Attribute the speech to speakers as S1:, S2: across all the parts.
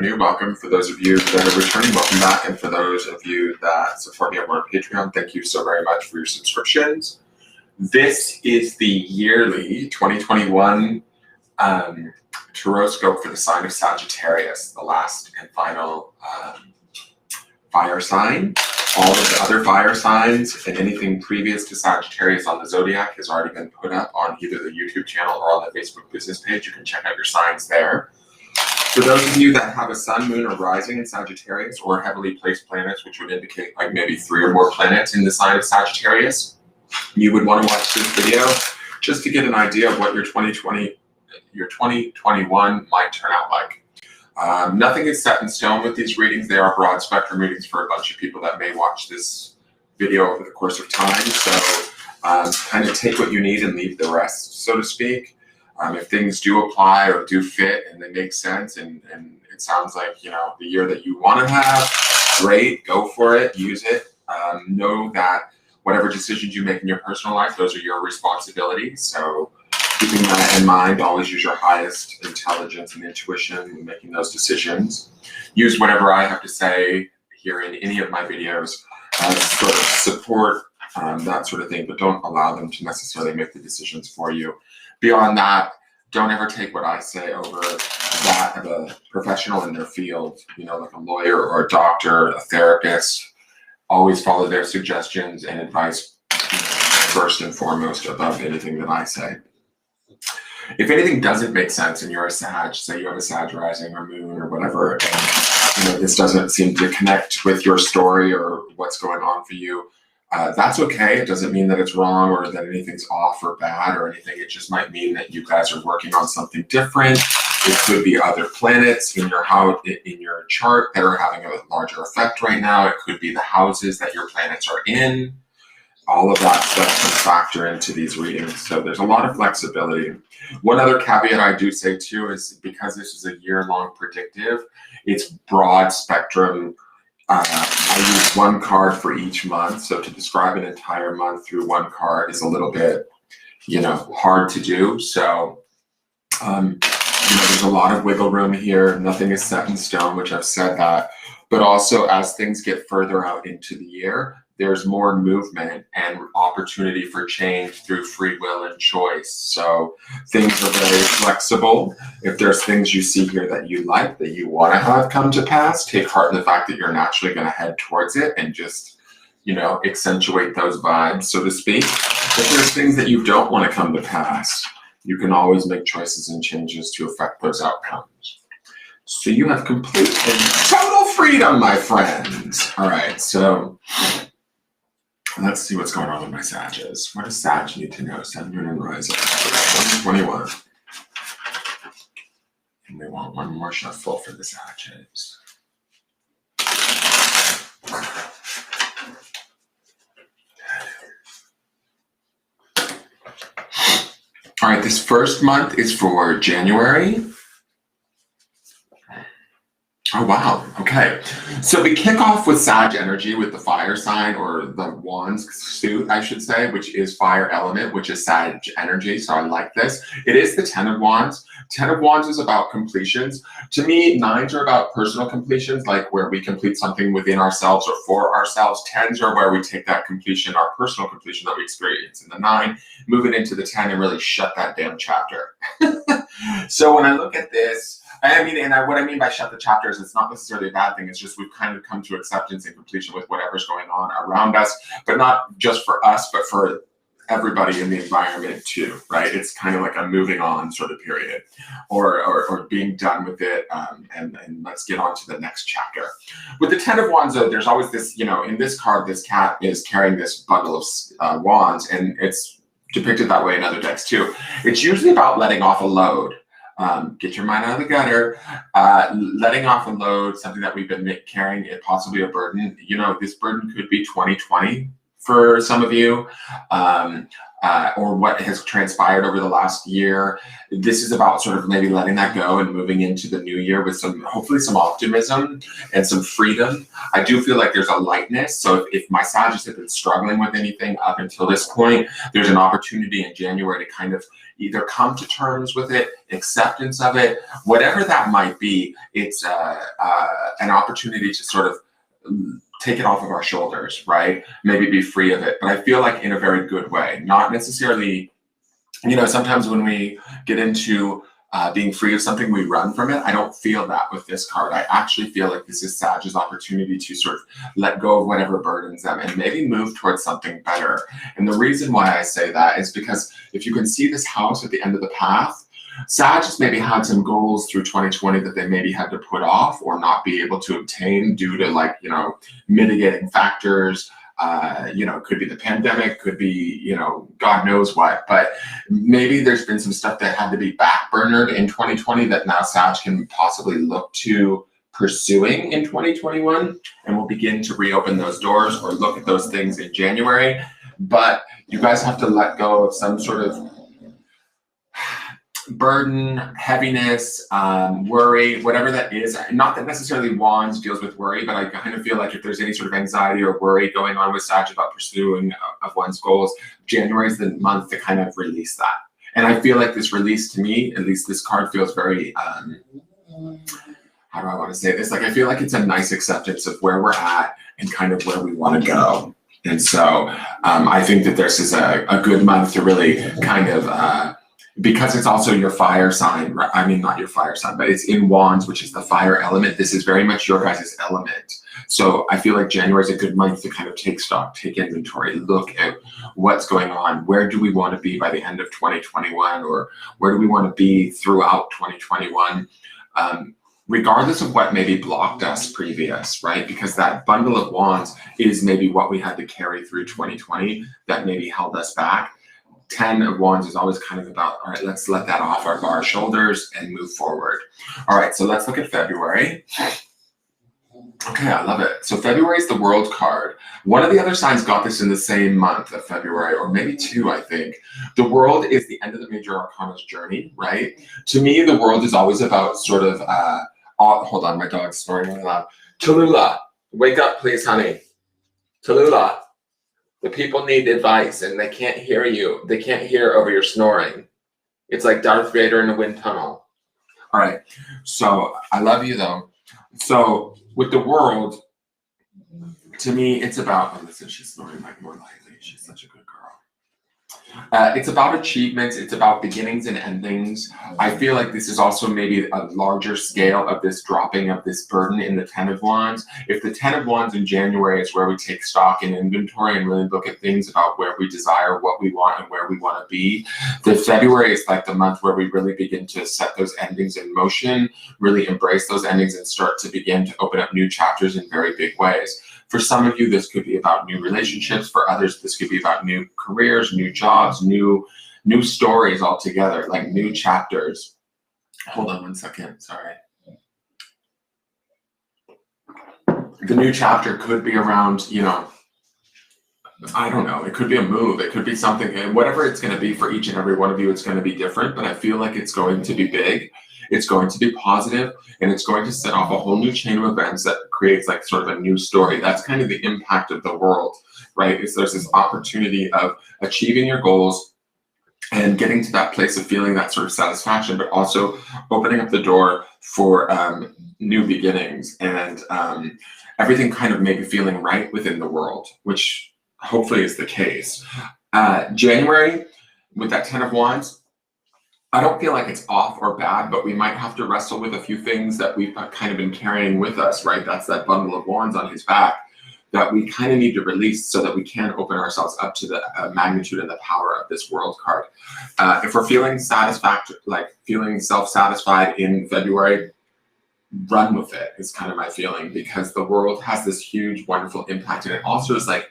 S1: You're welcome. For those of you that are returning, welcome back. And for those of you that support me over on Patreon, thank you so very much for your subscriptions. This is the yearly 2021 Tarotscope for the sign of Sagittarius, the last and final fire sign. All of the other fire signs and anything previous to Sagittarius on the zodiac has already been put up on either the YouTube channel or on the Facebook business page. You can check out your signs there. For those of you that have a sun, moon, or rising in Sagittarius or heavily placed planets, which would indicate like maybe 3 or more planets in the sign of Sagittarius, you would want to watch this video just to get an idea of what your 2021 might turn out like. Nothing is set in stone with these readings. They are broad spectrum readings for a bunch of people that may watch this video over the course of time. So kind of take what you need and leave the rest, so to speak. If things do apply or do fit and they make sense and it sounds like, you know, the year that you want to have, great, go for it, use it. Know that whatever decisions you make in your personal life, those are your responsibilities. So keeping that in mind, always use your highest intelligence and intuition when making those decisions. Use whatever I have to say here in any of my videos as sort of support, that sort of thing, but don't allow them to necessarily make the decisions for you. Beyond that, don't ever take what I say over that of a professional in their field, you know, like a lawyer or a doctor, a therapist. Always follow their suggestions and advice first and foremost above anything that I say. If anything doesn't make sense and you're a Sag, say you have a Sag rising or moon or whatever, and you know, this doesn't seem to connect with your story or what's going on for you, that's okay. It doesn't mean that it's wrong or that anything's off or bad or anything. It just might mean that you guys are working on something different. It could be other planets in your house, in your chart that are having a larger effect right now. It could be the houses that your planets are in. All of that stuff can factor into these readings. So there's a lot of flexibility. One other caveat I do say too is because this is a year-long predictive, it's broad spectrum. I use one card for each month. So to describe an entire month through one card is a little bit, you know, hard to do. So, you know, there's a lot of wiggle room here. Nothing is set in stone, which I've said that. But also as things get further out into the year, there's more movement and opportunity for change through free will and choice. So things are very flexible. If there's things you see here that you like, that you want to have come to pass, take heart in the fact that you're naturally going to head towards it and just, you know, accentuate those vibes, so to speak. If there's things that you don't want to come to pass, you can always make choices and changes to affect those outcomes. So you have complete and total freedom, my friends. All right, so let's see what's going on with my Sages. What does Sag need to know? Sun, moon, and rising. 2021. And we want one more shuffle for the Sages. All right, this first month is for January. Oh, wow. Okay. So we kick off with Sag energy with the fire sign, or the Wands suit, I should say, which is fire element, which is Sag energy. So I like this. It is the 10 of Wands. 10 of Wands is about completions. To me, 9s are about personal completions, like where we complete something within ourselves or for ourselves. 10s are where we take that completion, our personal completion that we experience in the 9, move it into the 10 and really shut that damn chapter. So when I look at this, what I mean by shut the chapter is it's not necessarily a bad thing. It's just we've kind of come to acceptance and completion with whatever's going on around us, but not just for us, but for everybody in the environment too, right? It's kind of like a moving on sort of period, or being done with it, and let's get on to the next chapter. With the 10 of Wands, though, there's always this, you know, in this card, this cat is carrying this bundle of wands, and it's depicted that way in other decks too. It's usually about letting off a load. Get your mind out of the gutter, letting off a load, something that we've been carrying, it possibly a burden. You know, this burden could be 2020 for some of you, or what has transpired over the last year. This is about sort of maybe letting that go and moving into the new year with hopefully some optimism and some freedom. I do feel like there's a lightness. So if my Sagittarius have been struggling with anything up until this point, there's an opportunity in January to kind of either come to terms with it, acceptance of it, whatever that might be. It's an opportunity to sort of take it off of our shoulders, right? Maybe be free of it, but I feel like in a very good way, not necessarily, sometimes when we get into being free of something, we run from it. I don't feel that with this card. I actually feel like this is Sag's opportunity to sort of let go of whatever burdens them and maybe move towards something better. And the reason why I say that is because if you can see this house at the end of the path, Sag just maybe had some goals through 2020 that they maybe had to put off or not be able to obtain due to mitigating factors. Could be the pandemic, could be, God knows what, but maybe there's been some stuff that had to be backburnered in 2020 that now Sag can possibly look to pursuing in 2021, and we'll begin to reopen those doors or look at those things in January. But you guys have to let go of some sort of burden, heaviness, worry, whatever that is. Not that necessarily Wands deals with worry, but I kind of feel like if there's any sort of anxiety or worry going on with Sag about pursuing of one's goals, January is the month to kind of release that. And I feel like this release, to me, at least this card feels very, how do I want to say this? Like, I feel like it's a nice acceptance of where we're at and kind of where we want to go. And so I think that this is a good month to really kind of, because it's also your fire sign, I mean, not your fire sign, but it's in Wands, which is the fire element. This is very much your guys' element. So I feel like January is a good month to kind of take stock, take inventory, look at what's going on. Where do we want to be by the end of 2021, or where do we want to be throughout 2021? Regardless of what maybe blocked us previous, right? Because that bundle of wands is maybe what we had to carry through 2020 that maybe held us back. 10 of wands is always kind of about, all right, let's let that off our shoulders and move forward. All right, so let's look at February. Okay, I love it. So February is the World card. One of the other signs got this in the same month of February, or maybe two, I think. The World is the end of the major arcana's journey, right? To me, the World is always about sort of, hold on, my dog's snoring really loud. Tallulah, wake up, please, honey. Tallulah, the people need advice and they can't hear you. They can't hear over your snoring. It's like Darth Vader in a wind tunnel. All right, so I love you though. So with the World, to me, it's about, oh, listen, she's snoring like more lightly. She's such a good girl. It's about achievements. It's about beginnings and endings. I feel like this is also maybe a larger scale of this dropping of this burden in the 10 of Wands. If the 10 of Wands in January is where we take stock and inventory and really look at things about where we desire, what we want, and where we want to be, the February is like the month where we really begin to set those endings in motion, really embrace those endings and start to begin to open up new chapters in very big ways. For some of you, this could be about new relationships. For others, this could be about new careers, new jobs, new stories altogether, like new chapters. Hold on one second, sorry. The new chapter could be around, I don't know, it could be a move, it could be something, whatever it's going to be for each and every one of you, it's going to be different, but I feel like it's going to be big. It's going to be positive, and it's going to set off a whole new chain of events that creates like sort of a new story. That's kind of the impact of the World, right? Is there's this opportunity of achieving your goals and getting to that place of feeling that sort of satisfaction, but also opening up the door for new beginnings and everything kind of maybe feeling right within the World, which hopefully is the case. January, with that 10 of Wands, I don't feel like it's off or bad, but we might have to wrestle with a few things that we've kind of been carrying with us, right? That's that bundle of wands on his back that we kind of need to release so that we can open ourselves up to the magnitude and the power of this World card. If we're feeling feeling self-satisfied in February, run with it is kind of my feeling, because the World has this huge, wonderful impact. And it also is like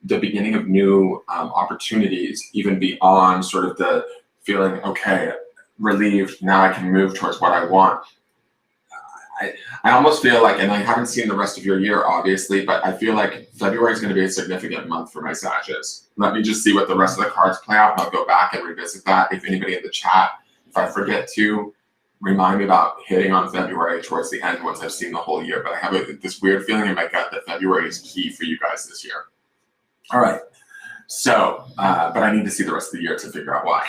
S1: the beginning of new opportunities, even beyond sort of the feeling, okay, relieved, now I can move towards what I want. I almost feel like, and I haven't seen the rest of your year, obviously, but I feel like February is going to be a significant month for my Sages. Let me just see what the rest of the cards play out, and I'll go back and revisit that. If anybody in the chat, if I forget to, remind me about hitting on February towards the end once I've seen the whole year. But I have this weird feeling in my gut that February is key for you guys this year. All right. So, but I need to see the rest of the year to figure out why.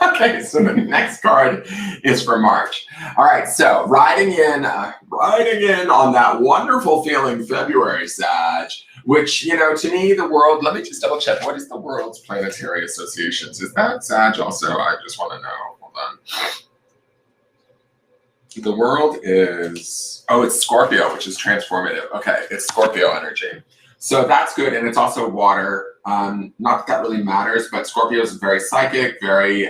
S1: Okay, so the next card is for March. All right, so riding in on that wonderful feeling February, Sag, which, you know, to me, the world, let me just double check. What is the world's planetary associations? Is that Sag also? I just want to know. Hold on. The world is, oh, it's Scorpio, which is transformative. Okay, it's Scorpio energy. So that's good, and it's also water. Not that really matters, but Scorpio is very psychic, very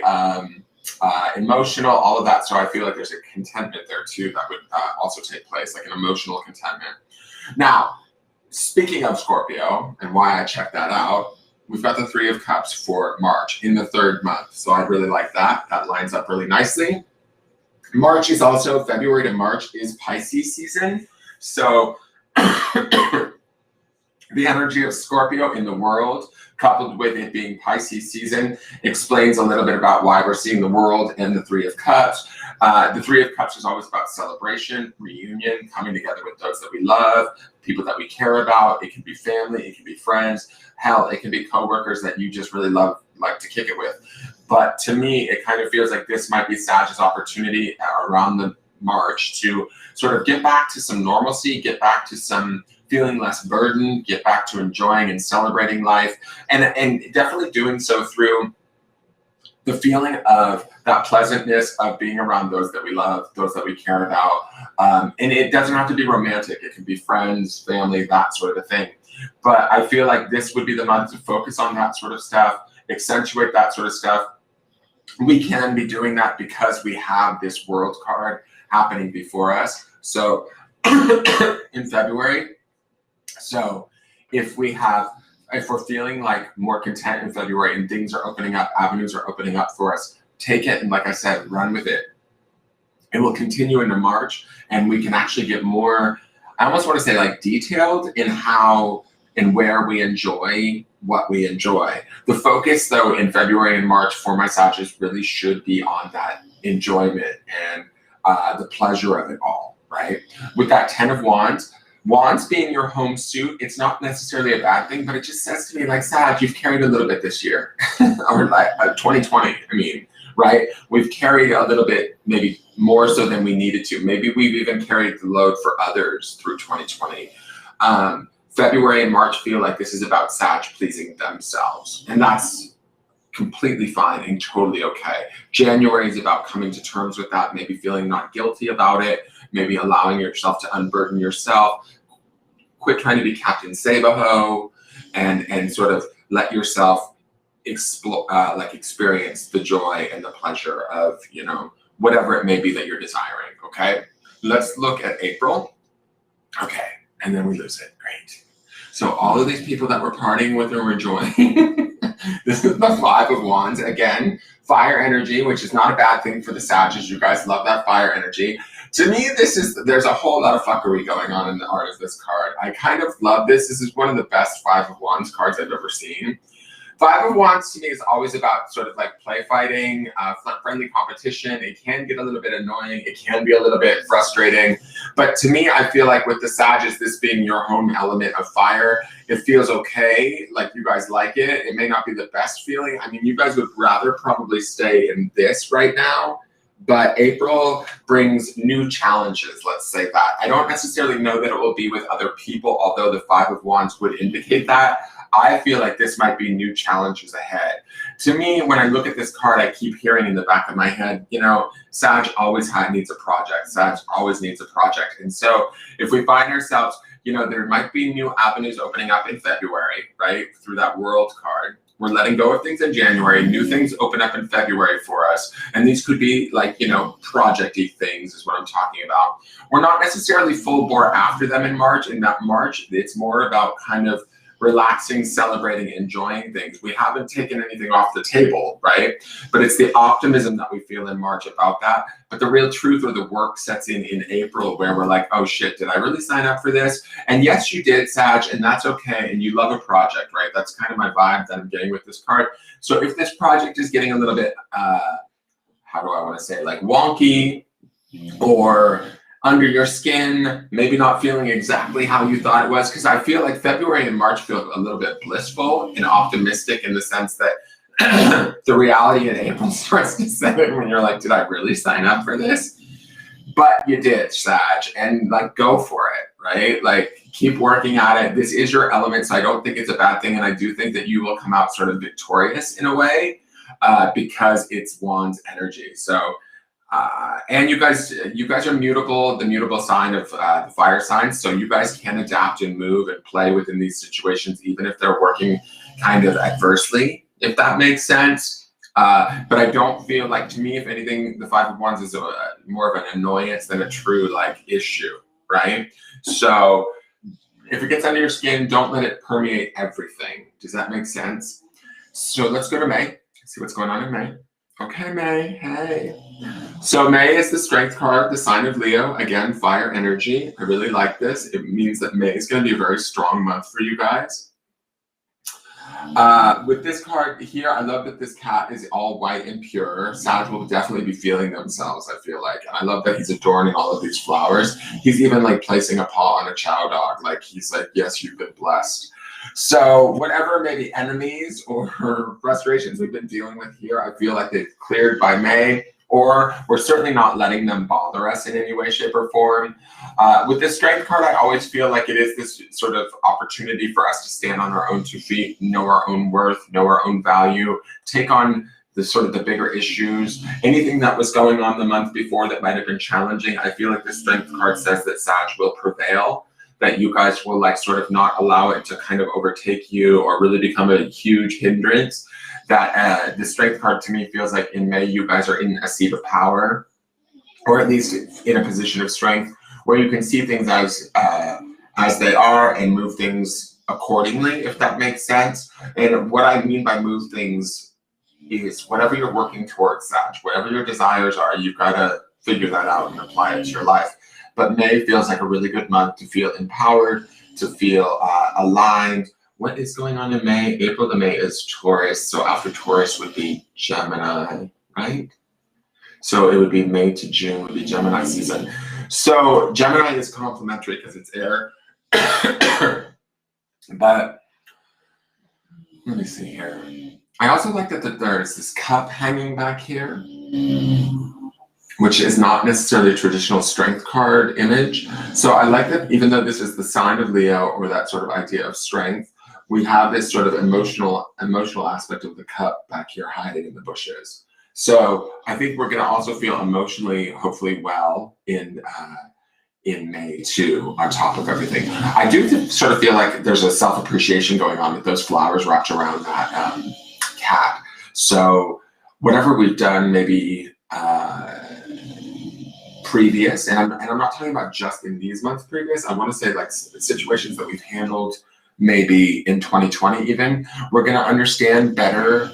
S1: emotional, all of that. So I feel like there's a contentment there too that would also take place, like an emotional contentment. Now, speaking of Scorpio and why I checked that out, we've got the Three of Cups for March in the 3rd month. So I really like that. That lines up really nicely. March is also, February to March is Pisces season. So the energy of Scorpio in the world, coupled with it being Pisces season, explains a little bit about why we're seeing the world in the Three of Cups. The Three of Cups is always about celebration, reunion, coming together with those that we love, people that we care about. It can be family, it can be friends. Hell, it can be coworkers that you just really love, like to kick it with. But to me, it kind of feels like this might be Sag's opportunity around the March to sort of get back to some normalcy, get back to some feeling less burdened, get back to enjoying and celebrating life, and definitely doing so through the feeling of that pleasantness of being around those that we love, those that we care about. And it doesn't have to be romantic. It can be friends, family, that sort of a thing. But I feel like this would be the month to focus on that sort of stuff, accentuate that sort of stuff. We can be doing that because we have this world card happening before us. So in February, so if we're feeling like more content in February and things are opening up, avenues are opening up for us, take it and, like I said, run with it. It will continue into March, and we can actually get more, I almost want to say like detailed in how and where we enjoy what we enjoy. The focus though in February and March for my Sagittarius really should be on that enjoyment and the pleasure of it all, right? With that 10 of Wands, Wands being your home suit, it's not necessarily a bad thing, but it just says to me like, Sag, you've carried a little bit this year, or like 2020, I mean, right? We've carried a little bit, maybe more so than we needed to. Maybe we've even carried the load for others through 2020. February and March feel like this is about Sag pleasing themselves, and that's completely fine and totally okay. January is about coming to terms with that, maybe feeling not guilty about it, maybe allowing yourself to unburden yourself, quit trying to be Captain Sabaho, and sort of let yourself experience the joy and the pleasure of, you know, whatever it may be that you're desiring. Okay, let's look at April. Okay, and then we lose it. Great. So all of these people that we're partying with and we're enjoying, this is the Five of Wands. Again, fire energy, which is not a bad thing for the Sagittarius. You guys love that fire energy. To me, there's a whole lot of fuckery going on in the art of this card. I kind of love this. This is one of the best Five of Wands cards I've ever seen. Five of Wands to me is always about sort of like play fighting, friendly competition. It can get a little bit annoying. It can be a little bit frustrating. But to me, I feel like with the Sagittarius, this being your home element of fire, it feels okay. Like you guys like it. It may not be the best feeling. I mean, you guys would rather probably stay in this right now. But April brings new challenges, let's say that. I don't necessarily know that it will be with other people, although the Five of Wands would indicate that. I feel like this might be new challenges ahead. To me, when I look at this card, I keep hearing in the back of my head, you know, Sag always needs a project. Sag always needs a project. And so if we find ourselves, you know, there might be new avenues opening up in February, right? Through that world card. We're letting go of things in January. New things open up in February for us. And these could be like, you know, project-y things is what I'm talking about. We're not necessarily full bore after them in March. In that March, it's more about kind of relaxing, celebrating, enjoying things. We haven't taken anything off the table, right? But it's the optimism that we feel in March about that. But the real truth or the work sets in April, where we're like, oh shit, did I really sign up for this? And yes, you did, Sag, and that's okay. And you love a project, right? That's kind of my vibe that I'm getting with this card. So if this project is getting a little bit, how do I want to say, like wonky or under your skin, maybe not feeling exactly how you thought it was, because I feel like February and March feel a little bit blissful and optimistic in the sense that the reality in April starts to set in when you're like, did I really sign up for this? But you did, Sag, and like go for it, right? Like keep working at it. This is your element, so I don't think it's a bad thing, and I do think that you will come out sort of victorious in a way because it's Wands energy. So and you guys are mutable, the mutable sign of the fire signs, so you guys can adapt and move and play within these situations, even if they're working kind of adversely, if that makes sense. But I don't feel like, to me, if anything, the Five of Wands is more of an annoyance than a true like issue, right? So if it gets under your skin, don't let it permeate everything. Does that make sense? So let's go to May, see what's going on in May. Okay, May, hey. So May is the strength card, the sign of Leo. Again, fire energy. I really like this. It means that May is going to be a very strong month for you guys. With this card here, I love that this cat is all white and pure. Sag will definitely be feeling themselves, I feel like. And I love that he's adorning all of these flowers. He's even like placing a paw on a chow dog. Like he's like, yes, you've been blessed. So whatever maybe enemies or frustrations we've been dealing with here, I feel like they've cleared by May, or we're certainly not letting them bother us in any way, shape, or form. With this strength card, I always feel like it is this sort of opportunity for us to stand on our own 2 feet, know our own worth, know our own value, take on the sort of the bigger issues. Anything that was going on the month before that might have been challenging, I feel like the strength card says that Sag will prevail, that you guys will like sort of not allow it to kind of overtake you or really become a huge hindrance. That the strength card to me feels like in May, you guys are in a seat of power, or at least in a position of strength where you can see things as they are and move things accordingly, if that makes sense. And what I mean by move things is whatever you're working towards, Sag, whatever your desires are, you've got to figure that out and apply it to your life. But May feels like a really good month to feel empowered, to feel aligned. What is going on in May? April to May is Taurus. So after Taurus would be Gemini, right? So it would be May to June would be Gemini season. So Gemini is complementary because it's air. But let me see here. I also like that there's this cup hanging back here, which is not necessarily a traditional strength card image. So I like that even though this is the sign of Leo, or that sort of idea of strength, we have this sort of emotional aspect of the cup back here hiding in the bushes. So I think we're going to also feel emotionally, hopefully well in May too, on top of everything. I do sort of feel like there's a self-appreciation going on with those flowers wrapped around that cat. So whatever we've done, maybe previous, and I'm not talking about just in these months previous, I want to say like situations that we've handled maybe in 2020 even, we're going to understand better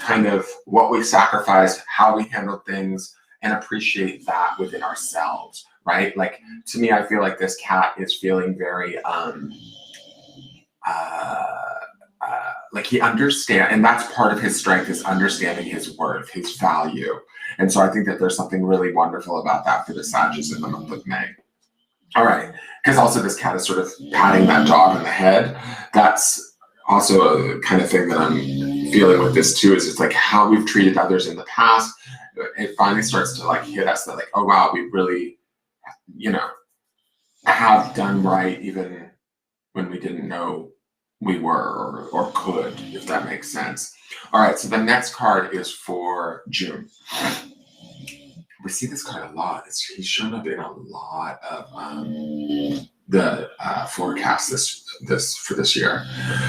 S1: kind of what we sacrificed, how we handled things, and appreciate that within ourselves, right? Like to me, I feel like this cat is feeling very like he understands, and that's part of his strength, is understanding his worth, his value. And so I think that there's something really wonderful about that for the Sagittarius in the month of May. All right, because also this cat is sort of patting that dog on the head. That's also a kind of thing that I'm feeling with this too, is it's like how we've treated others in the past. It finally starts to like hit us that like, oh wow, we really, have done right even when we didn't know we were or could, if that makes sense. All right, so the next card is for June. We see this card a lot. He's shown up in a lot of the forecasts for this year.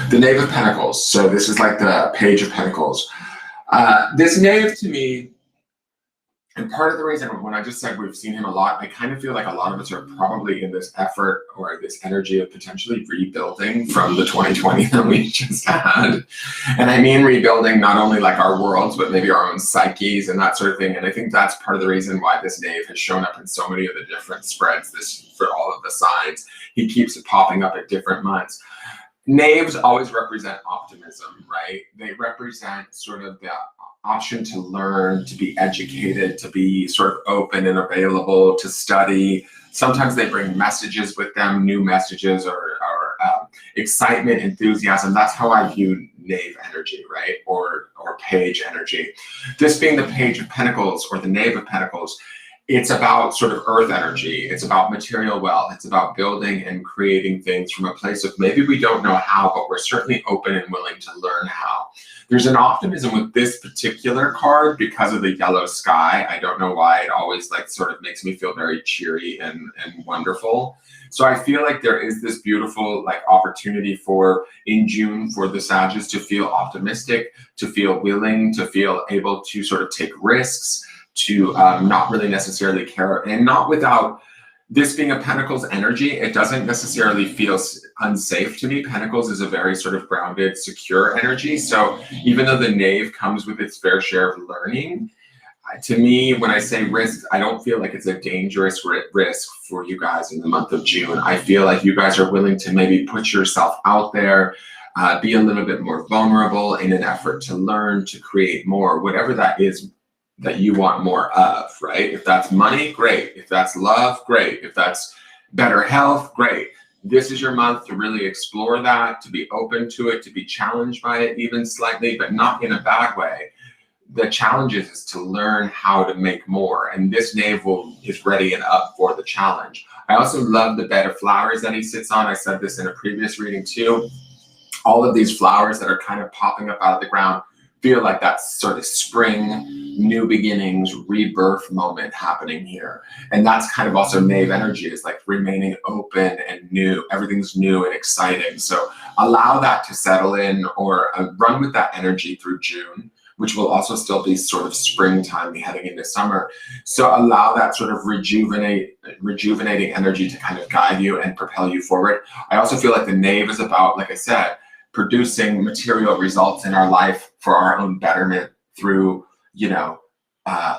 S1: The Knave of Pentacles. So this is like the Page of Pentacles. This Knave to me, And part of the reason, when I just said we've seen him a lot, I kind of feel like a lot of us are probably in this effort or this energy of potentially rebuilding from the 2020 that we just had. And I mean rebuilding not only like our worlds, but maybe our own psyches and that sort of thing. And I think that's part of the reason why this knave has shown up in so many of the different spreads for all of the signs. He keeps popping up at different months. Knaves always represent optimism, right? They represent sort of the option to learn, to be educated, to be sort of open and available, to study. Sometimes they bring messages with them, new messages or excitement, enthusiasm. That's how I view knave energy, right? Or page energy. This being the Page of Pentacles or the Knave of Pentacles, it's about sort of earth energy. It's about material wealth. It's about building and creating things from a place of maybe we don't know how, but we're certainly open and willing to learn how. There's an optimism with this particular card because of the yellow sky. I don't know why. It always like sort of makes me feel very cheery and wonderful. So I feel like there is this beautiful like opportunity in June for the Sagittarius to feel optimistic, to feel willing, to feel able to sort of take risks, to not really necessarily care, and not without this being a Pentacles energy. It doesn't necessarily feel unsafe to me. Pentacles is a very sort of grounded, secure energy. So even though the Knave comes with its fair share of learning, to me, when I say risk, I don't feel like it's a dangerous risk for you guys in the month of June. I feel like you guys are willing to maybe put yourself out there, be a little bit more vulnerable in an effort to learn, to create more, whatever that is that you want more of, right? If that's money, great. If that's love, great. If that's better health, great. This is your month to really explore that, to be open to it, to be challenged by it even slightly, but not in a bad way. The challenge is to learn how to make more. And this knave is ready and up for the challenge. I also love the bed of flowers that he sits on. I said this in a previous reading too. All of these flowers that are kind of popping up out of the ground feel like that sort of spring, new beginnings, rebirth moment happening here. And that's kind of also knave energy, is like remaining open and new. Everything's new and exciting. So allow that to settle in, or run with that energy through June, which will also still be sort of springtime heading into summer. So allow that sort of rejuvenating energy to kind of guide you and propel you forward. I also feel like the knave is about, like I said, producing material results in our life for our own betterment through,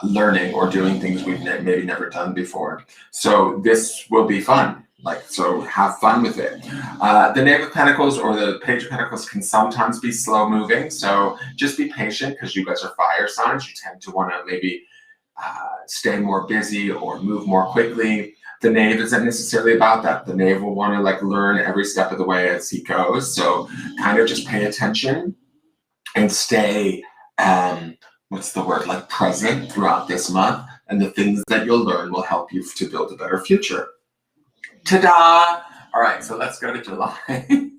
S1: learning or doing things we've maybe never done before. So this will be fun. So have fun with it. The Knave of Pentacles or the Page of Pentacles can sometimes be slow moving. So just be patient, because you guys are fire signs. You tend to want to maybe stay more busy or move more quickly. The Knave isn't necessarily about that. The Knave will want to learn every step of the way as he goes. So kind of just pay attention and stay, present throughout this month. And the things that you'll learn will help you to build a better future. Ta-da! All right, so let's go to July.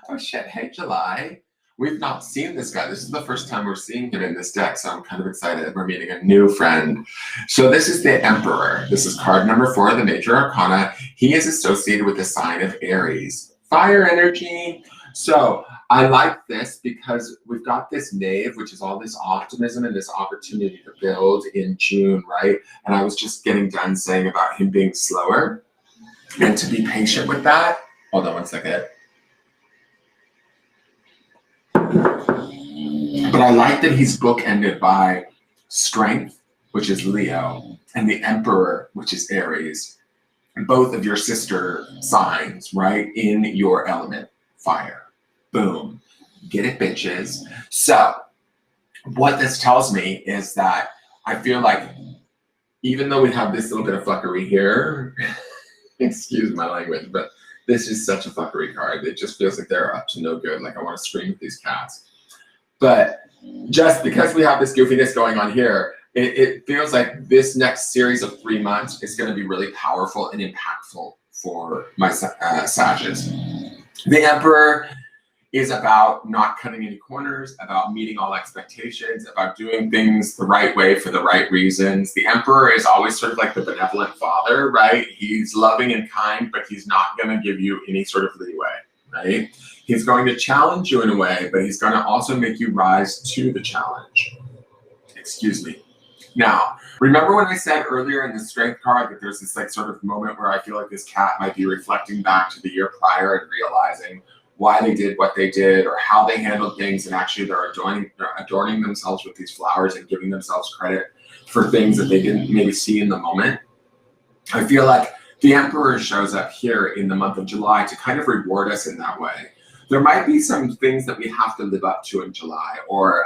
S1: Oh shit, hey July. We've not seen this guy. This is the first time we're seeing him in this deck, so I'm kind of excited. We're meeting a new friend. So this is the Emperor. This is card number 4 of the Major Arcana. He is associated with the sign of Aries. Fire energy. So I like this because we've got this knave, which is all this optimism and this opportunity to build in June, right? And I was just getting done saying about him being slower and to be patient with that. Hold on one second. But I like that he's bookended by Strength, which is Leo, and the Emperor, which is Aries. Both of your sister signs, right? In your element, fire. Boom. Get it, bitches. So what this tells me is that I feel like even though we have this little bit of fuckery here, excuse my language, but this is such a fuckery card. It just feels like they're up to no good. I want to scream at these cats. But just because we have this goofiness going on here, it feels like this next series of 3 months is going to be really powerful and impactful for my Sagittarius. The Emperor is about not cutting any corners, about meeting all expectations, about doing things the right way for the right reasons. The Emperor is always sort of like the benevolent father, right? He's loving and kind, but he's not going to give you any sort of leeway, right? He's going to challenge you in a way, but he's going to also make you rise to the challenge. Excuse me. Now, remember when I said earlier in the Strength card that there's this like sort of moment where I feel like this cat might be reflecting back to the year prior and realizing why they did what they did or how they handled things, and actually they're adorning themselves with these flowers and giving themselves credit for things that they didn't maybe see in the moment. I feel like the Emperor shows up here in the month of July to kind of reward us in that way. There might be some things that we have to live up to in July, or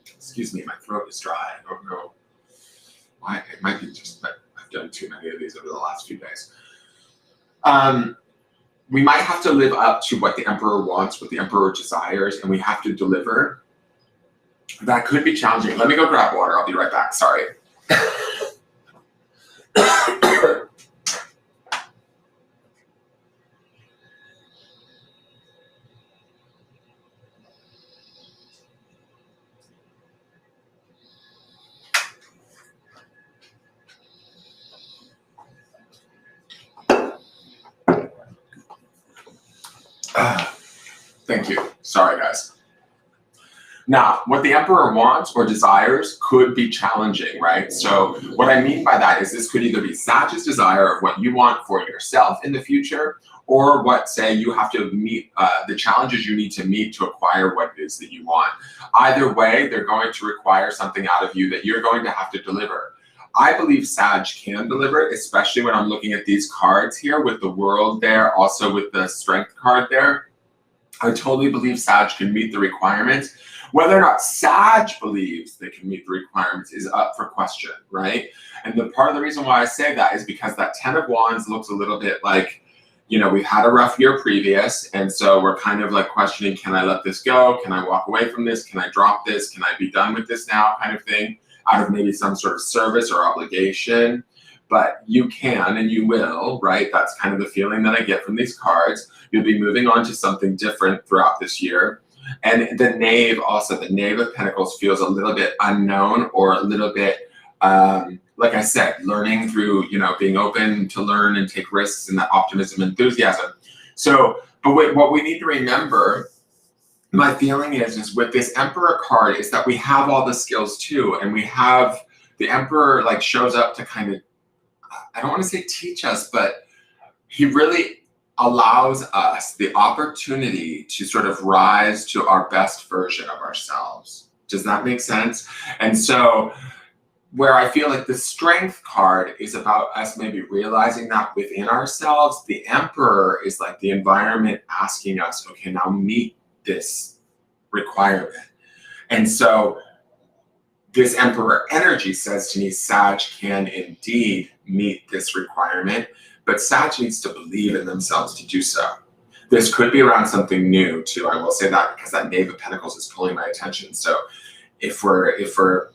S1: excuse me, my throat is dry. I don't know why. It might be just that I've done too many of these over the last few days. We might have to live up to what the Emperor wants, what the Emperor desires, and we have to deliver. That could be challenging. Let me go grab water. I'll be right back. Sorry. Thank you. Sorry, guys. Now, what the Emperor wants or desires could be challenging, right? So what I mean by that is this could either be Sag's desire of what you want for yourself in the future, or what, say, you have to meet, the challenges you need to meet to acquire what it is that you want. Either way, they're going to require something out of you that you're going to have to deliver. I believe Sag can deliver it, especially when I'm looking at these cards here with the World there, also with the Strength card there. I totally believe Sag can meet the requirements. Whether or not Sag believes they can meet the requirements is up for question, right? And the part of the reason why I say that is because that 10 of Wands looks a little bit like, you know, we've had a rough year previous, and so we're kind of like questioning, can I let this go? Can I walk away from this? Can I drop this? Can I be done with this now, kind of thing, out of maybe some sort of service or obligation? But you can and you will, right? That's kind of the feeling that I get from these cards. You'll be moving on to something different throughout this year. And the Knave also, the Knave of Pentacles feels a little bit unknown, or a little bit, like I said, learning through, you know, being open to learn and take risks, and that optimism, enthusiasm. So, but what we need to remember, my feeling is with this Emperor card, is that we have all the skills too. And we have, the Emperor like shows up to kind of, I don't want to say teach us, but he really allows us the opportunity to sort of rise to our best version of ourselves. Does that make sense? And so where I feel like the Strength card is about us maybe realizing that within ourselves, the Emperor is like the environment asking us, okay, now meet this requirement. And so this Emperor energy says to me, Sag can indeed meet this requirement, but Sag needs to believe in themselves to do so. This could be around something new too. I will say that because that Knave of Pentacles is pulling my attention. So if we're,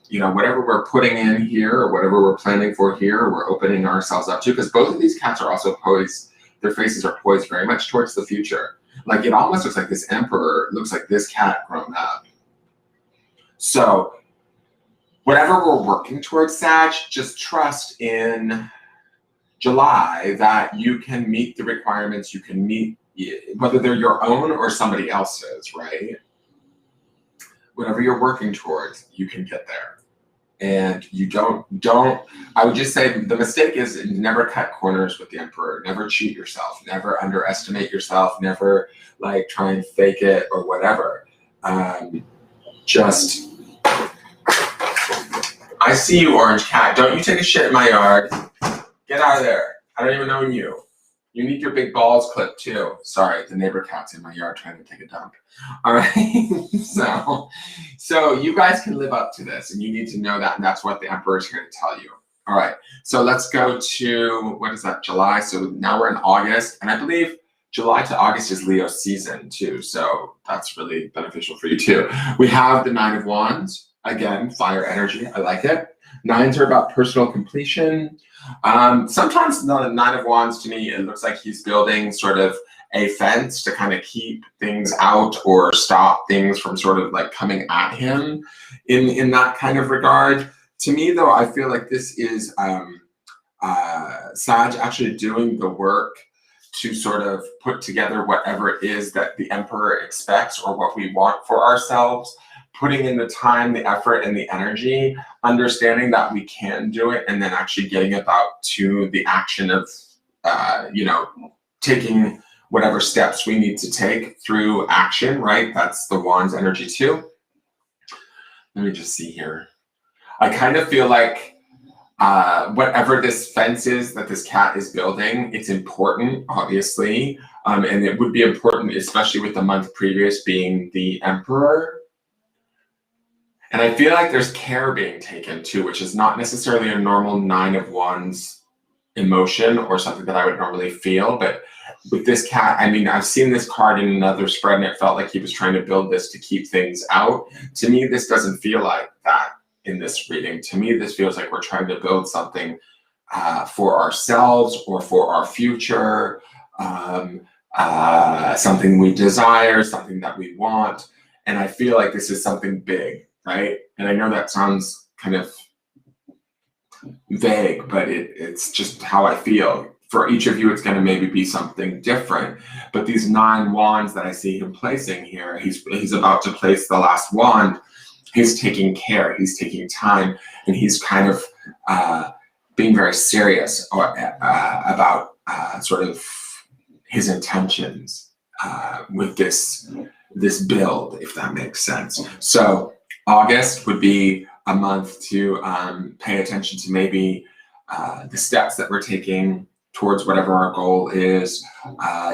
S1: you know, whatever we're putting in here or whatever we're planning for here, we're opening ourselves up to, because both of these cats are also poised, their faces are poised very much towards the future. Like it almost looks like this Emperor looks like this cat grown up. So whatever we're working towards, Sag, just trust in July that you can meet the requirements, you can meet, whether they're your own or somebody else's, right? Whatever you're working towards, you can get there. And you don't, I would just say the mistake is never cut corners with the Emperor, never cheat yourself, never underestimate yourself, never like try and fake it or whatever. Just, I see you, orange cat. Don't you take a shit in my yard. Get out of there. I don't even know you. You need your big balls clipped too. Sorry, the neighbor cat's in my yard trying to take a dump. All right, so you guys can live up to this, and you need to know that, and that's what the Emperor is here to tell you. All right, so let's go to, what is that, July? So now we're in August, and I believe July to August is Leo season too, so that's really beneficial for you too. We have the Nine of Wands. Again, fire energy, I like it. Nines are about personal completion. Sometimes the Nine of Wands, to me, it looks like he's building sort of a fence to kind of keep things out or stop things from sort of like coming at him in that kind of regard. To me, though, I feel like this is Sag actually doing the work to sort of put together whatever it is that the Emperor expects or what we want for ourselves. putting in the time, the effort, and the energy, understanding that we can do it, and then actually getting about to the action of, taking whatever steps we need to take through action, right? That's the Wands energy too. Let me just see here. I kind of feel like whatever this fence is that this cat is building, it's important, obviously. And it would be important, especially with the month previous being the Emperor. And I feel like there's care being taken too, which is not necessarily a normal 9 of Wands emotion or something that I would normally feel. But with this cat, I mean, I've seen this card in another spread and it felt like he was trying to build this to keep things out. To me, this doesn't feel like that in this reading. To me, this feels like we're trying to build something for ourselves or for our future, something we desire, something that we want. And I feel like this is something big, right? And I know that sounds kind of vague, but it's just how I feel. For each of you, it's going to maybe be something different. But these 9 wands that I see him placing here, he's about to place the last wand. He's taking care, he's taking time, and he's kind of being very serious about sort of his intentions with this build, if that makes sense. So August would be a month to pay attention to maybe the steps that we're taking towards whatever our goal is,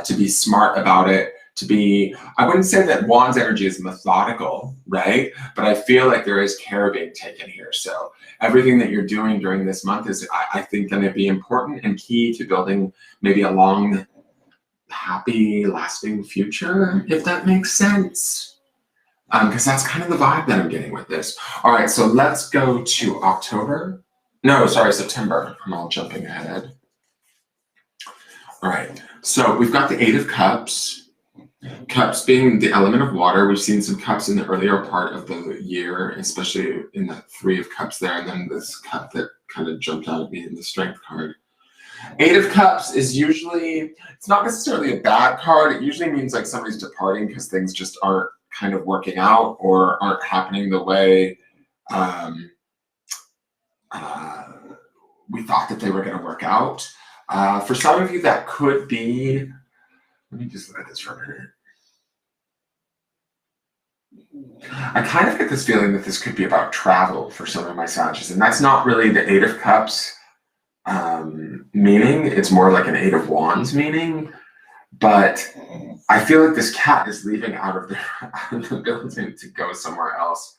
S1: to be smart about it, to be, I wouldn't say that Wands energy is methodical, right? But I feel like there is care being taken here. So everything that you're doing during this month is, I think, going to be important and key to building maybe a long, happy, lasting future, if that makes sense. Because that's kind of the vibe that I'm getting with this. All right, so let's go to October. No, sorry, September. I'm all jumping ahead. All right, so we've got the 8 of Cups. Cups being the element of water. We've seen some cups in the earlier part of the year, especially in that 3 of Cups there, and then this cup that kind of jumped out at me in the Strength card. 8 of Cups is usually, it's not necessarily a bad card. It usually means like somebody's departing because things just aren't kind of working out or aren't happening the way we thought that they were going to work out. For some of you, that could be, let me just look at this for a minute. I kind of get this feeling that this could be about travel for some of my Sagittarius, and that's not really the 8 of Cups meaning. It's more like an 8 of Wands meaning. But I feel like this cat is leaving out of the building to go somewhere else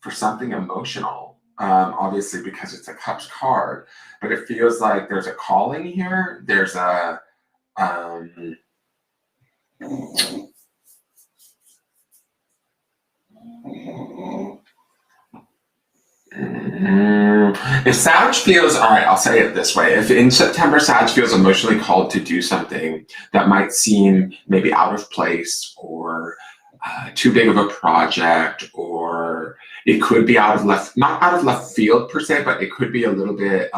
S1: for something emotional. Obviously, because it's a Cups card, but it feels like there's a calling here. There's a if Sag feels, all right, I'll say it this way. If in September Sag feels emotionally called to do something that might seem maybe out of place or too big of a project, or it could be not out of left field per se, but it could be a little bit,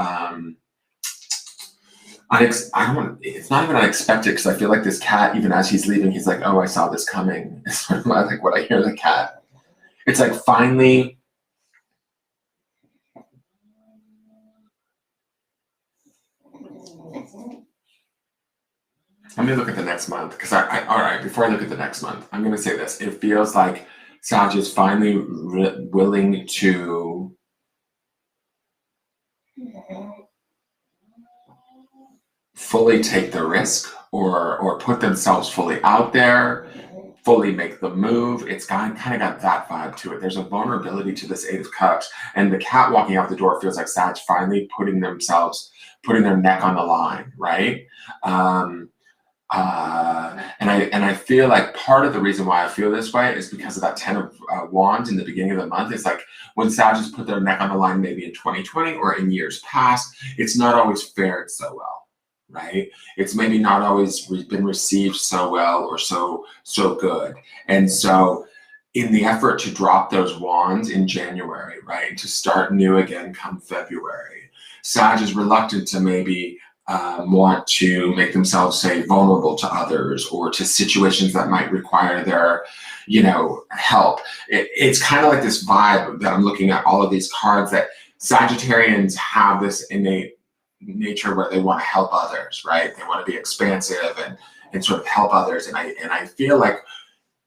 S1: it's not even unexpected, because I feel like this cat, even as he's leaving, he's like, oh, I saw this coming. It's sort of like what I hear the cat. It's like finally, let me look at the next month, because all right, before I look at the next month, I'm going to say this. It feels like Sag is finally willing to fully take the risk or put themselves fully out there, fully make the move. It's kind of got that vibe to it. There's a vulnerability to this 8 of Cups, and the cat walking out the door feels like Sag finally putting their neck on the line, right? And I feel like part of the reason why I feel this way is because of that 10 of Wands in the beginning of the month. It's like when Sagittarius put their neck on the line, maybe in 2020 or in years past, it's not always fared so well, right? It's maybe not always been received so well or so good. And so in the effort to drop those wands in January, right, to start new again come February, Sag is reluctant to maybe want to make themselves, say, vulnerable to others or to situations that might require their, help. It's kind of like this vibe that I'm looking at all of these cards that Sagittarians have this innate nature where they want to help others, right? They want to be expansive and sort of help others. And I feel like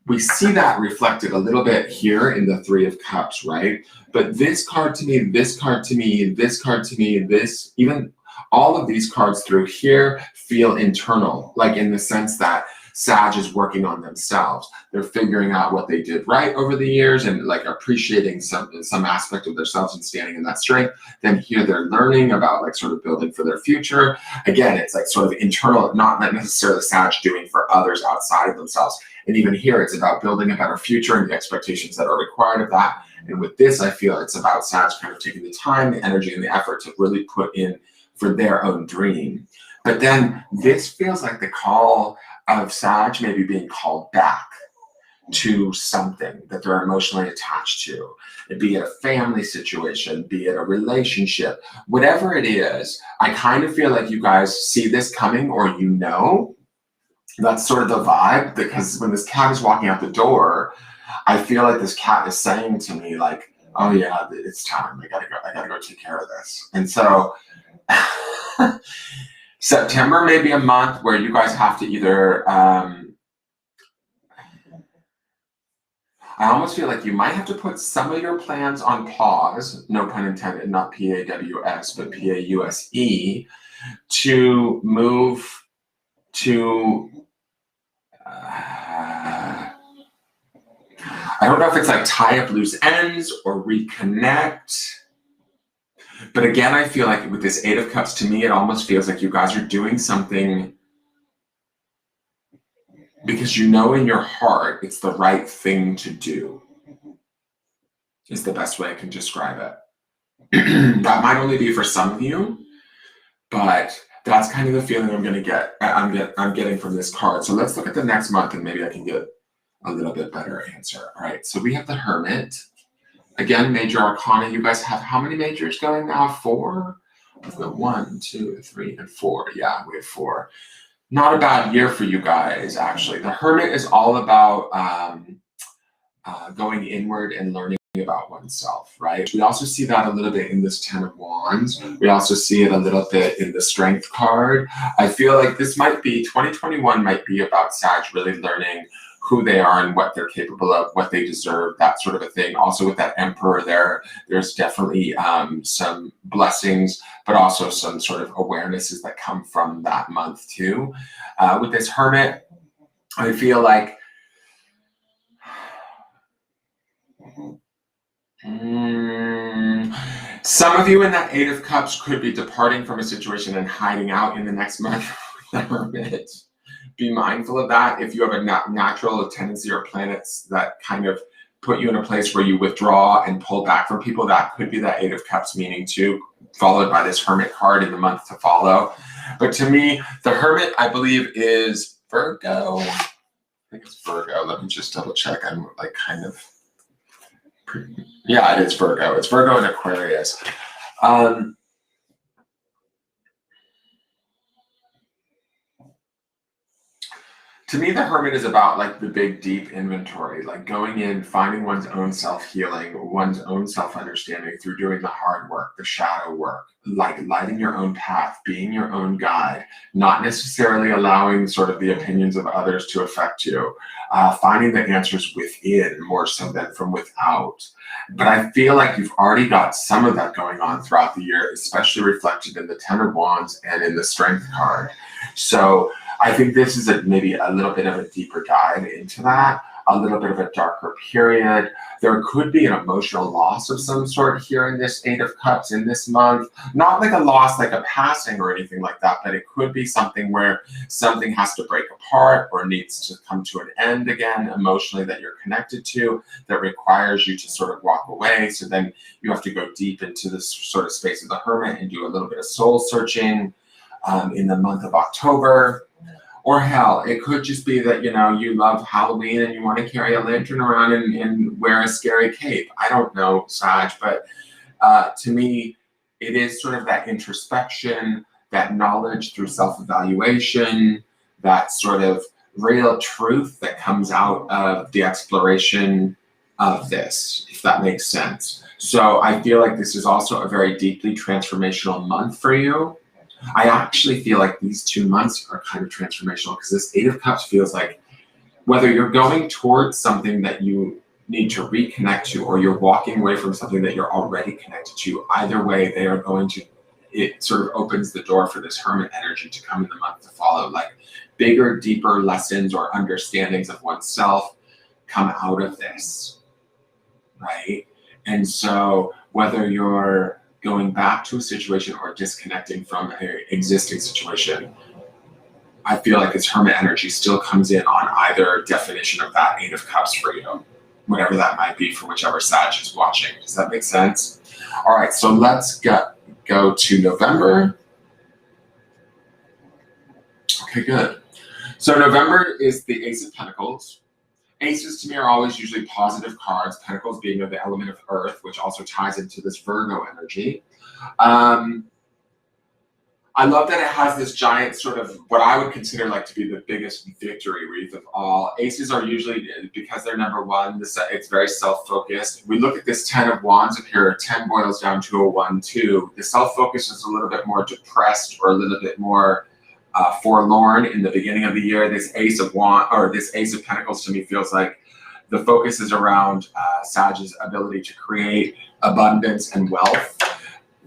S1: we see that reflected a little bit here in the Three of Cups, right? But this card to me, this card to me, this card to me, this, even all of these cards through here feel internal, like in the sense that Sag is working on themselves. They're figuring out what they did right over the years and like appreciating some aspect of themselves and standing in that strength. Then here they're learning about like sort of building for their future. Again, it's like sort of internal, not necessarily Sag doing for others outside of themselves. And even here, it's about building a better future and the expectations that are required of that. And with this, I feel it's about Sag kind of taking the time, the energy, and the effort to really put in for their own dream. But then this feels like the call of Sag maybe being called back to something that they're emotionally attached to, be it a family situation, be it a relationship, whatever it is. I kind of feel like you guys see this coming, or that's sort of the vibe, because when this cat is walking out the door, I feel like this cat is saying to me like, oh yeah, it's time, I gotta go take care of this. And so September may be a month where you guys have to either, I almost feel like you might have to put some of your plans on pause, no pun intended, not PAWS, but PAUSE, to move to, I don't know if it's like tie up loose ends or reconnect. But again, I feel like with this Eight of Cups, to me, it almost feels like you guys are doing something because in your heart it's the right thing to do, is the best way I can describe it. That might only be for some of you, but that's kind of the feeling I'm getting from this card. So let's look at the next month and maybe I can get a little bit better answer. All right, so we have the Hermit. Again, major arcana. You guys have how many majors going now? 4? We've got 1, 2, 3, and 4. Yeah, we have 4. Not a bad year for you guys, actually. The Hermit is all about going inward and learning about oneself, right? We also see that a little bit in this Ten of Wands. We also see it a little bit in the Strength card. I feel like this might be, 2021 might be about Sag really learning who they are and what they're capable of, what they deserve, that sort of a thing. Also with that Emperor there's definitely some blessings, but also some sort of awarenesses that come from that month too. With this Hermit, I feel like some of you in that Eight of Cups could be departing from a situation and hiding out in the next month with the Hermit. Be mindful of that. If you have a natural tendency or planets that kind of put you in a place where you withdraw and pull back from people, that could be that Eight of Cups meaning too, followed by this Hermit card in the month to follow. But to me, the Hermit, I believe, is Virgo. I think it's Virgo. Let me just double check. I'm like kind of, yeah, it is Virgo. It's Virgo and Aquarius. To me, the Hermit is about like the big, deep inventory, like going in, finding one's own self-healing, one's own self-understanding through doing the hard work, the shadow work, like lighting your own path, being your own guide, not necessarily allowing sort of the opinions of others to affect you, finding the answers within more so than from without. But I feel like you've already got some of that going on throughout the year, especially reflected in the Ten of Wands and in the Strength card. So I think this is maybe a little bit of a deeper dive into that, a little bit of a darker period. There could be an emotional loss of some sort here in this Eight of Cups in this month. Not like a loss, like a passing or anything like that, but it could be something where something has to break apart or needs to come to an end again emotionally that you're connected to, that requires you to sort of walk away. So then you have to go deep into this sort of space of the Hermit and do a little bit of soul searching in the month of October. Or hell, it could just be that, you love Halloween and you want to carry a lantern around and wear a scary cape. I don't know, Sag, but to me, it is sort of that introspection, that knowledge through self-evaluation, that sort of real truth that comes out of the exploration of this, if that makes sense. So I feel like this is also a very deeply transformational month for you. I actually feel like these 2 months are kind of transformational because this Eight of Cups feels like whether you're going towards something that you need to reconnect to or you're walking away from something that you're already connected to, either way, they are going to, it sort of opens the door for this Hermit energy to come in the month to follow. Like bigger, deeper lessons or understandings of oneself come out of this, right? And so whether you're going back to a situation or disconnecting from an existing situation, I feel like this Hermit energy still comes in on either definition of that Eight of Cups for you, whatever that might be for whichever Sag is watching. Does that make sense? All right, so let's go to November. Okay, good. So November is the Ace of Pentacles. Aces to me are always usually positive cards, Pentacles being the element of Earth, which also ties into this Virgo energy. I love that it has this giant sort of what I would consider like to be the biggest victory wreath of all. Aces are usually, because they're number one, it's very self-focused. We look at this 10 of Wands up here, 10 boils down to a 1, 2. The self-focus is a little bit more depressed or a little bit more forlorn in the beginning of the year. This Ace of Wands, or this Ace of Pentacles to me feels like the focus is around Sag's ability to create abundance and wealth.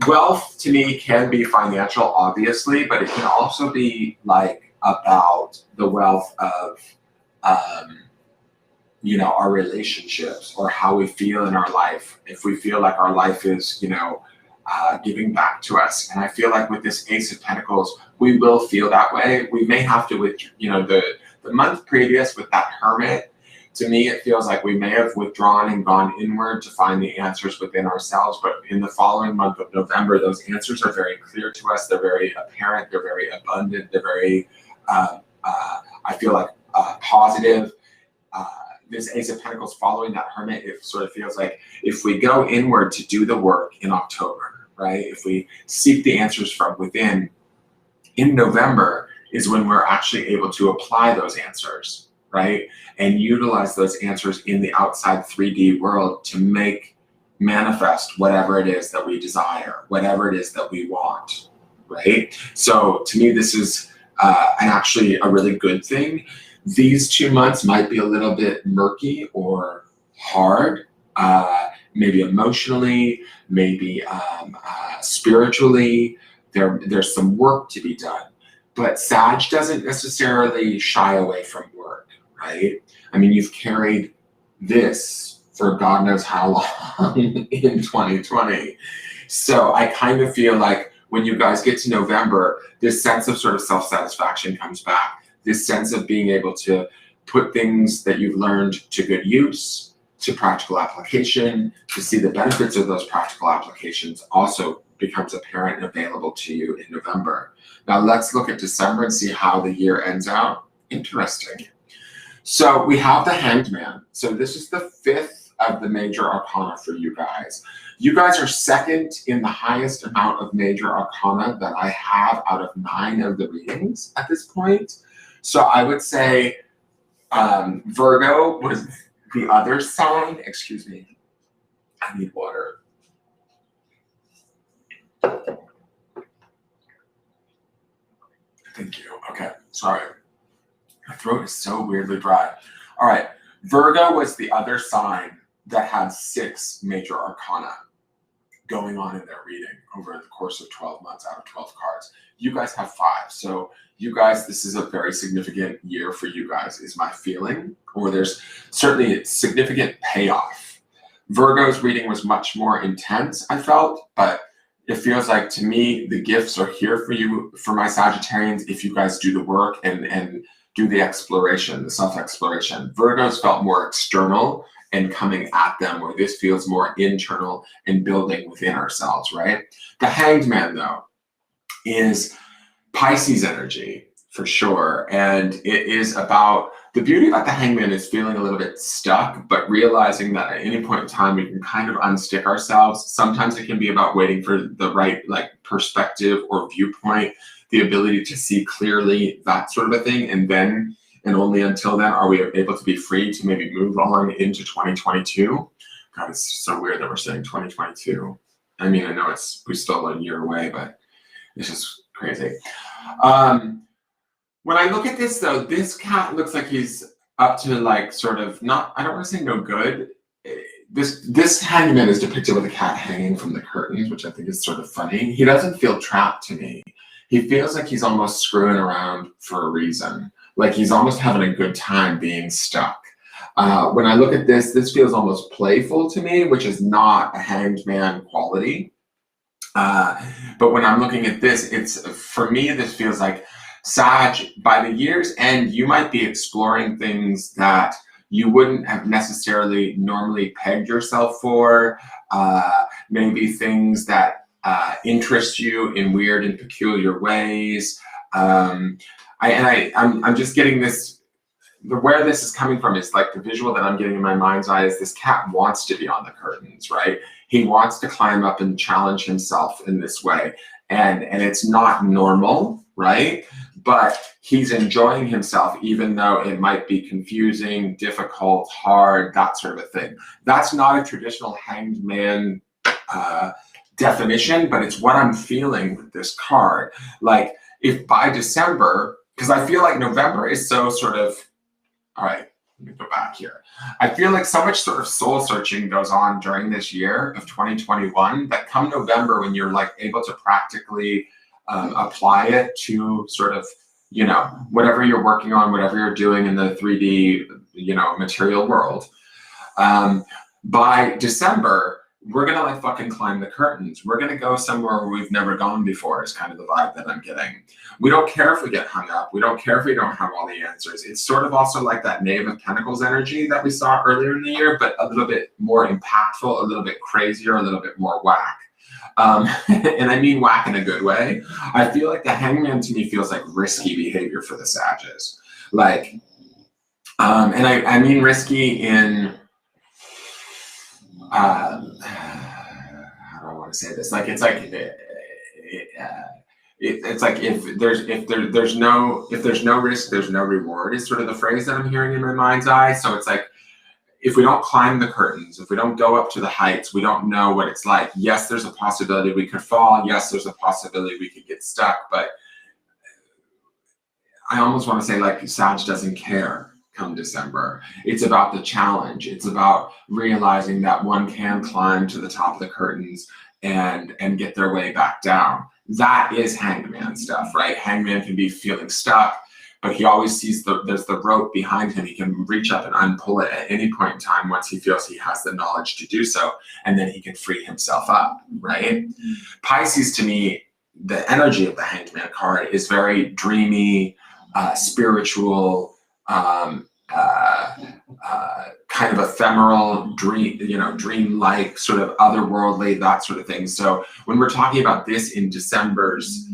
S1: Wealth to me can be financial, obviously, but it can also be like about the wealth of, you know, our relationships or how we feel in our life. If we feel like our life is, you know, giving back to us. And I feel like with this Ace of Pentacles, we will feel that way. We may have to, with, you know, the month previous with that Hermit, to me, it feels like we may have withdrawn and gone inward to find the answers within ourselves. But in the following month of November, those answers are very clear to us. They're very apparent. They're very abundant. They're very, I feel like, positive. This Ace of Pentacles following that Hermit, it sort of feels like if we go inward to do the work in October, right? If we seek the answers from within, in November is when we're actually able to apply those answers, right? And utilize those answers in the outside 3D world to manifest whatever it is that we desire, whatever it is that we want, right? So to me, this is actually a really good thing. These 2 months might be a little bit murky or hard, maybe emotionally, maybe spiritually. There's some work to be done, but Sag doesn't necessarily shy away from work, right? I mean, you've carried this for God knows how long in 2020. So I kind of feel like when you guys get to November, this sense of sort of self-satisfaction comes back. This sense of being able to put things that you've learned to good use, to practical application, to see the benefits of those practical applications also becomes apparent and available to you in November. Now let's look at December and see how the year ends out. Interesting. So we have the Hanged Man. So this is the 5th of the major arcana for you guys. You guys are second in the highest amount of major arcana that I have out of 9 of the readings at this point. So I would say Virgo was the other sign. Excuse me, I need water. Thank you. Okay, sorry. My throat is so weirdly dry. All right, Virgo was the other sign that had 6 major arcana going on in their reading over the course of 12 months out of 12 cards. You guys have 5. So you guys, this is a very significant year for you guys, is my feeling, or there's certainly a significant payoff. Virgo's reading was much more intense, I felt, but it feels like to me, the gifts are here for you, for my Sagittarians, if you guys do the work and do the exploration, the self-exploration. Virgos felt more external and coming at them, where this feels more internal and building within ourselves, right? The Hanged Man, though, is Pisces energy for sure. And it is about, the beauty about the Hanged Man is feeling a little bit stuck, but realizing that at any point in time, we can kind of unstick ourselves. Sometimes it can be about waiting for the right, like perspective or viewpoint, the ability to see clearly, that sort of a thing. And then, and only until then, are we able to be free to maybe move on into 2022. God, it's so weird that we're saying 2022. I mean, I know we're still a year away, but it's just crazy. When I look at this though, this cat looks like he's up to like sort of not, I don't want to say no good. This hangman is depicted with a cat hanging from the curtains, which I think is sort of funny. He doesn't feel trapped to me. He feels like he's almost screwing around for a reason. Like he's almost having a good time being stuck. When I look at this feels almost playful to me, which is not a hanged man quality. But when I'm looking at this, for me, this feels like Sag, by the year's end, you might be exploring things that you wouldn't have necessarily normally pegged yourself for, maybe things that interest you in weird and peculiar ways. I'm just getting this, where this is coming from is like the visual that I'm getting in my mind's eye is this cat wants to be on the curtains, right? He wants to climb up and challenge himself in this way. And it's not normal, right? But he's enjoying himself, even though it might be confusing, difficult, hard, that sort of a thing. That's not a traditional hanged man definition, but it's what I'm feeling with this card. Like if by December, because I feel like November is so sort of, all right, let me go back here. I feel like so much sort of soul searching goes on during this year of 2021 that come November, when you're like able to practically apply it to sort of, you know, whatever you're working on, whatever you're doing in the 3D, you know, material world. By December, we're gonna like fucking climb the curtains. We're gonna go somewhere where we've never gone before is kind of the vibe that I'm getting. We don't care if we get hung up. We don't care if we don't have all the answers. It's sort of also like that Knave of Pentacles energy that we saw earlier in the year, but a little bit more impactful, a little bit crazier, a little bit more whack. And I mean whack in a good way. I feel like the hangman to me feels like risky behavior for the Sages. Like, and I mean risky in, how do I want to say this? Like, it's like, it's like if there's no risk, there's no reward is sort of the phrase that I'm hearing in my mind's eye. So it's like, if we don't climb the curtains, if we don't go up to the heights, we don't know what it's like. Yes, there's a possibility we could fall. Yes, there's a possibility we could get stuck. But I almost want to say like Sag doesn't care come December. It's about the challenge. It's about realizing that one can climb to the top of the curtains and get their way back down. That is hangman stuff, right? Hangman can be feeling stuck, but he always sees there's the rope behind him. He can reach up and unpull it at any point in time once he feels he has the knowledge to do so, and then he can free himself up, right? Pisces, to me, the energy of the Hanged Man card is very dreamy, spiritual, kind of ephemeral, dream-like, sort of otherworldly, that sort of thing. So when we're talking about this in December's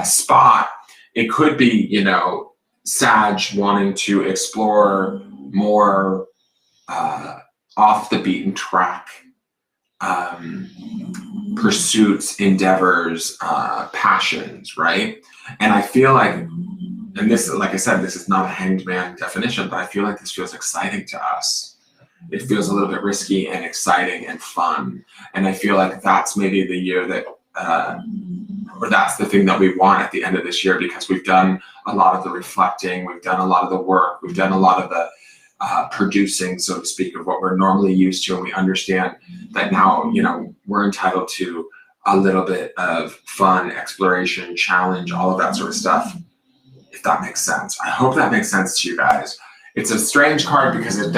S1: spot, it could be, you know, Sag wanting to explore more off the beaten track pursuits, endeavors, passions, right? And I feel like, and this, like I said, this is not a hanged man definition, but I feel like this feels exciting to us. It feels a little bit risky and exciting and fun. And I feel like that's maybe the year that, or that's the thing that we want at the end of this year, because we've done a lot of the reflecting, we've done a lot of the work, we've done a lot of the producing, so to speak, of what we're normally used to, and we understand that now, you know, we're entitled to a little bit of fun, exploration, challenge, all of that sort of stuff, if that makes sense. I hope that makes sense to you guys. It's a strange card because it's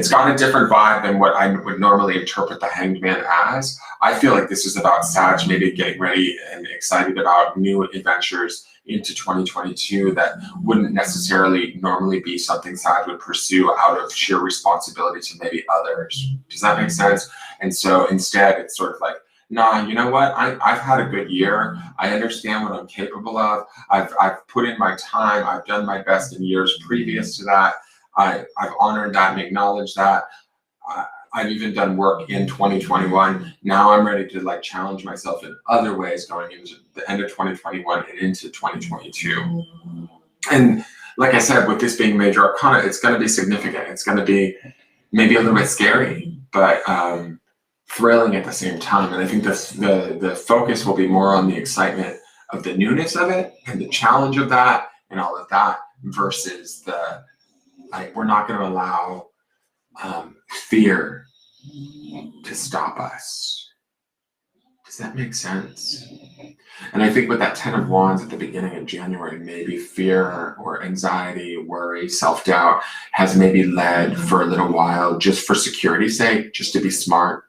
S1: got a different vibe than what I would normally interpret the Hanged Man as. I feel like this is about Sag maybe getting ready and excited about new adventures into 2022 that wouldn't necessarily normally be something Sag would pursue out of sheer responsibility to maybe others. Does that make sense? And so instead, it's sort of like, nah, you know what? I've had a good year. I understand what I'm capable of. I've put in my time. I've done my best in years previous to that. I've honored that and acknowledged that. I've even done work in 2021. Now I'm ready to like challenge myself in other ways going into the end of 2021 and into 2022. And like I said, with this being major arcana, it's going to be significant. It's going to be maybe a little bit scary, but thrilling at the same time. And I think the focus will be more on the excitement of the newness of it and the challenge of that and all of that versus the, like, we're not going to allow fear to stop us. Does that make sense? And I think with that 10 of Wands at the beginning of January, maybe fear or anxiety, worry, self-doubt has maybe led for a little while just for security's sake, just to be smart.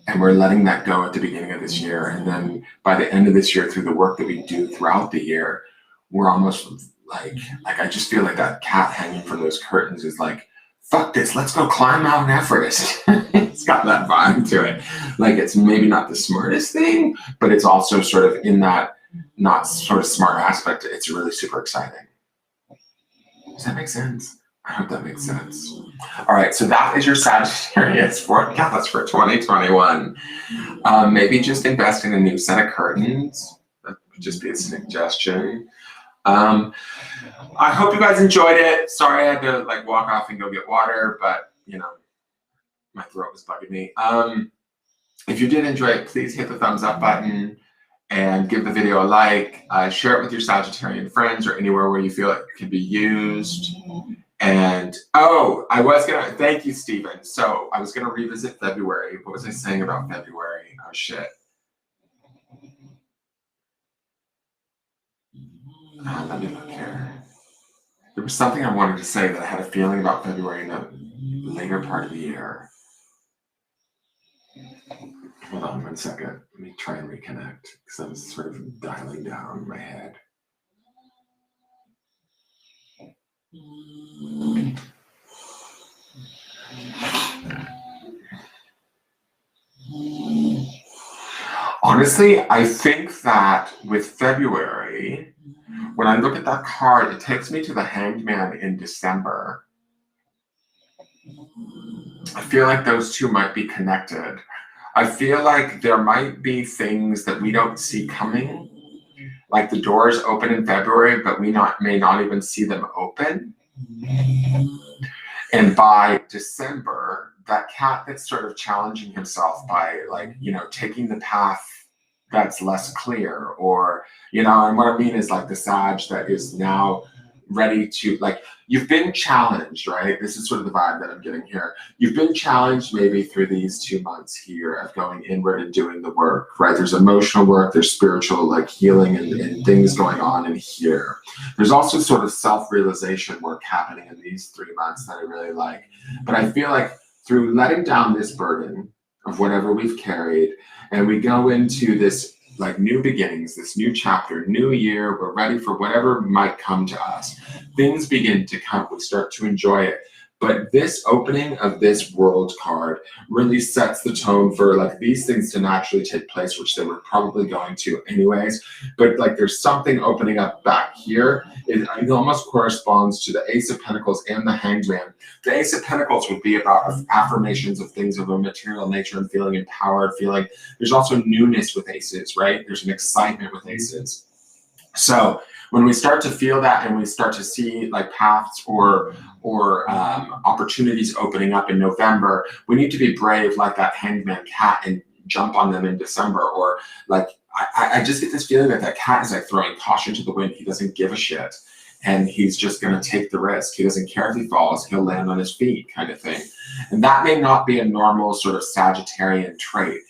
S1: And we're letting that go at the beginning of this year. And then by the end of this year, through the work that we do throughout the year, we're almost like I just feel like that cat hanging from those curtains is like, fuck this, let's go climb Mount Everest. It's got that vibe to it. Like, it's maybe not the smartest thing, but it's also sort of in that not sort of smart aspect. It's really super exciting. Does that make sense? I hope that makes sense. All right, so that is your Sagittarius forecast for 2021. Maybe just invest in a new set of curtains. That would just be a suggestion. I hope you guys enjoyed it. Sorry I had to like walk off and go get water, but you know, my throat was bugging me. If you did enjoy it, please hit the thumbs up button and give the video a like. Share it with your Sagittarian friends or anywhere where you feel it can be used. And thank you, Stephen. So I was gonna revisit February. What was I saying about February? Oh shit. Let me look here. There was something I wanted to say that I had a feeling about February in the later part of the year. Hold on 1 second. Let me try and reconnect because I was sort of dialing down in my head. Honestly, I think that with February, when I look at that card, it takes me to the Hanged Man in December. I feel like those two might be connected. I feel like there might be things that we don't see coming, like the doors open in February, but we may not even see them open. And by December, that cat that's sort of challenging himself by, like, you know, taking the path that's less clear, or, you know, and what I mean is like the Sag that is now ready to, like, you've been challenged, right? This is sort of the vibe that I'm getting here. You've been challenged maybe through these 2 months here of going inward and doing the work, right? There's emotional work, there's spiritual, like, healing and things going on in here. There's also sort of self-realization work happening in these 3 months that I really like. But I feel like through letting down this burden of whatever we've carried, and we go into this like new beginnings, this new chapter, new year, we're ready for whatever might come to us. Things begin to come, we start to enjoy it. But this opening of this world card really sets the tone for like these things to naturally take place, which they were probably going to anyways. But like there's something opening up back here. It almost corresponds to the Ace of Pentacles and the Hanged Man. The Ace of Pentacles would be about affirmations of things of a material nature and feeling empowered, feeling. There's also newness with aces, right? There's an excitement with aces. So when we start to feel that and we start to see like paths or opportunities opening up in November, we need to be brave like that Hanged Man cat and jump on them in December. Or like, I just get this feeling that that cat is like throwing caution to the wind. He doesn't give a shit. And he's just going to take the risk. He doesn't care if he falls. He'll land on his feet kind of thing. And that may not be a normal sort of Sagittarian trait,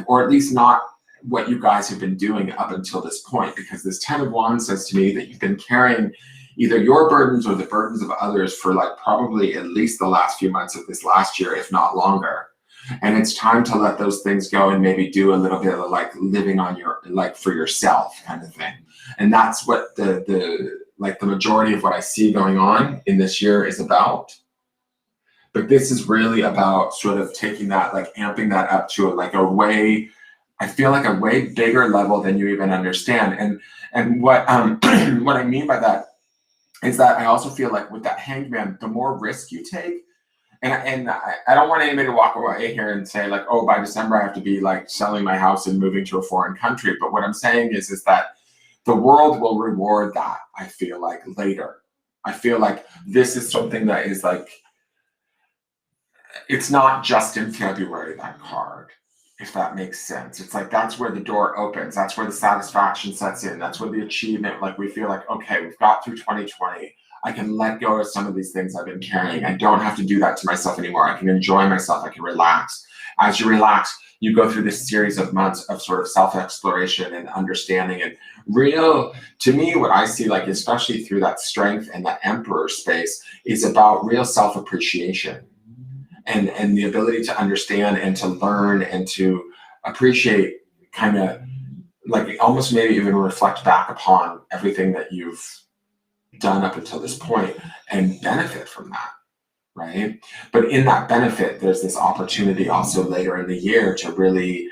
S1: or at least not what you guys have been doing up until this point, because this 10 of Wands says to me that you've been carrying either your burdens or the burdens of others for like probably at least the last few months of this last year, if not longer. And it's time to let those things go and maybe do a little bit of like living on your, like for yourself kind of thing. And that's what the majority of what I see going on in this year is about. But this is really about sort of taking that, like amping that up to a way, I feel like a way bigger level than you even understand. And what what I mean by that is that I also feel like with that Hanged Man, the more risk you take And I don't want anybody to walk away here and say like, oh, by December I have to be like selling my house and moving to a foreign country. But what I'm saying is that the world will reward that, I feel like, later. I feel like this is something that is like, it's not just in February, that card, if that makes sense. It's like, that's where the door opens. That's where the satisfaction sets in. That's where the achievement, like we feel like, okay, we've got through 2020. I can let go of some of these things I've been carrying. I don't have to do that to myself anymore. I can enjoy myself. I can relax. As you relax, you go through this series of months of sort of self-exploration and understanding. And real, to me, what I see, like, especially through that strength and that emperor space, is about real self-appreciation and the ability to understand and to learn and to appreciate, kind of like almost maybe even reflect back upon everything that you've done up until this point and benefit from that, right? But in that benefit, there's this opportunity also later in the year to really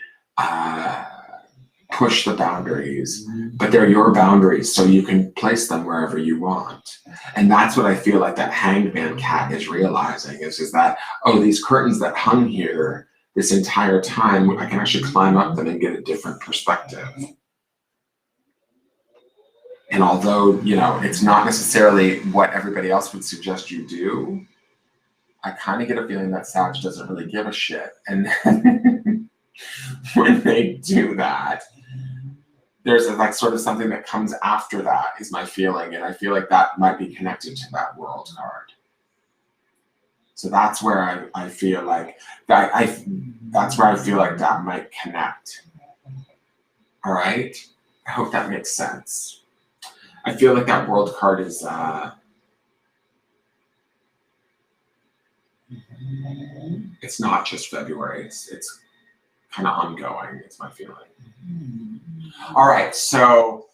S1: push the boundaries, but they're your boundaries, so you can place them wherever you want. And that's what I feel like that Hanged Man cat is realizing, is that, oh, these curtains that hung here this entire time, I can actually climb up them and get a different perspective. And although, you know, it's not necessarily what everybody else would suggest you do, I kind of get a feeling that Sag doesn't really give a shit. And when they do that, there's like sort of something that comes after that, is my feeling. And I feel like that might be connected to that World card. So that's where I feel like that's where I feel like that might connect. All right. I hope that makes sense. I feel like that World card is it's not just February. It's kind of ongoing. It's my feeling. All right, so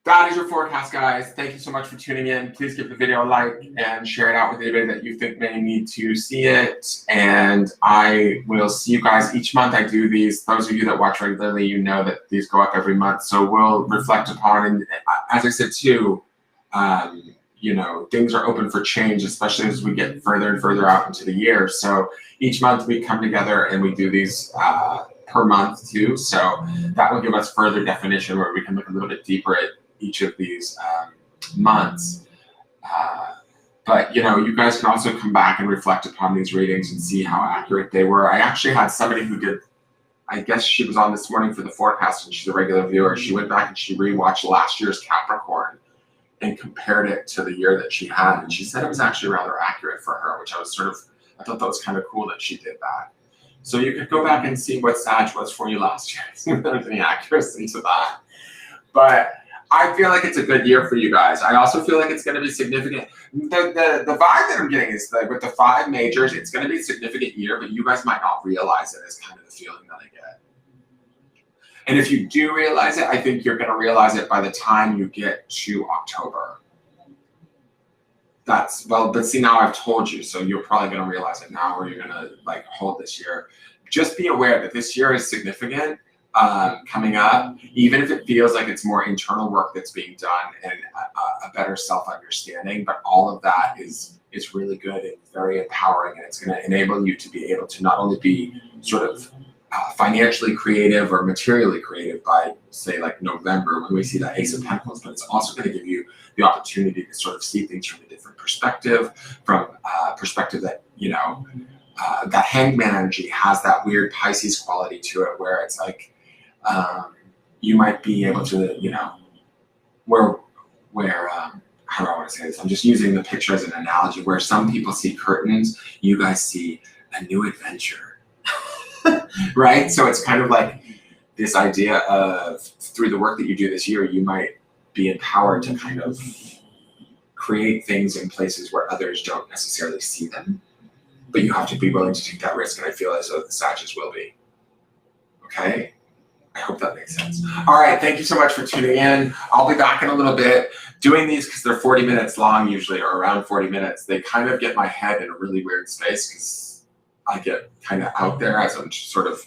S1: that is your forecast, guys. Thank you so much for tuning in. Please give the video a like and share it out with anybody that you think may need to see it. And I will see you guys each month. I do these. Those of you that watch regularly, you know that these go up every month. So we'll reflect upon, and as I said too, you know, things are open for change, especially as we get further and further out into the year. So each month we come together and we do these per month too. So that will give us further definition where we can look a little bit deeper at each of these months. But, you know, you guys can also come back and reflect upon these readings and see how accurate they were. I actually had somebody who did, I guess she was on this morning for the forecast, and she's a regular viewer. She went back and she rewatched last year's Capricorn and compared it to the year that she had. And she said it was actually rather accurate for her, which I thought that was kind of cool that she did that. So you could go back and see what Sag was for you last year, see if there's any accuracy to that. But I feel like it's a good year for you guys. I also feel like it's going to be significant. The vibe that I'm getting is that with the 5 majors, it's going to be a significant year, but you guys might not realize it, is kind of the feeling that I get. And if you do realize it, I think you're going to realize it by the time you get to October. But see, now I've told you, so you're probably going to realize it now, or you're going to like hold this year. Just be aware that this year is significant coming up, even if it feels like it's more internal work that's being done and a better self-understanding. But all of that is really good and very empowering, and it's going to enable you to be able to not only be sort of financially creative or materially creative by, say, like November when we see that Ace of Pentacles, but it's also going to give you the opportunity to sort of see things from a different perspective, from a perspective that, you know, that Hanged Man energy has that weird Pisces quality to it, where it's like you might be able to, you know, where how do I want to say this? I'm just using the picture as an analogy, where some people see curtains, you guys see a new adventure. Right? So it's kind of like this idea of, through the work that you do this year, you might be empowered to kind of create things in places where others don't necessarily see them, but you have to be willing to take that risk. And I feel as though the Sagittarius will be. Okay? I hope that makes sense. All right. Thank you so much for tuning in. I'll be back in a little bit. Doing these, because they're 40 minutes long usually, or around 40 minutes, they kind of get my head in a really weird space, because I get kind of out there as I'm sort of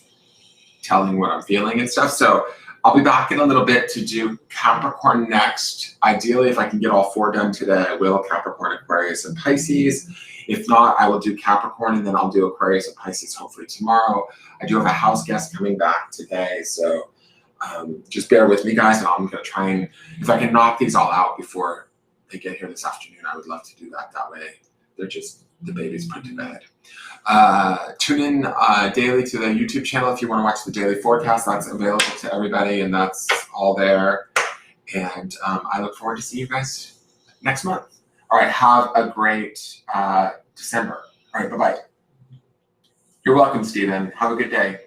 S1: telling what I'm feeling and stuff. So I'll be back in a little bit to do Capricorn next. Ideally, if I can get all 4 done today, I will. Capricorn, Aquarius, and Pisces. If not, I will do Capricorn, and then I'll do Aquarius and Pisces hopefully tomorrow. I do have a house guest coming back today, so just bear with me, guys, and I'm going to try and, if I can knock these all out before they get here this afternoon, I would love to do that. That way they're just, the baby's put to bed. Tune in daily to the YouTube channel if you want to watch the daily forecast. That's available to everybody, and that's all there. And I look forward to seeing you guys next month. All right, have a great December. All right, bye-bye. You're welcome, Stephen. Have a good day.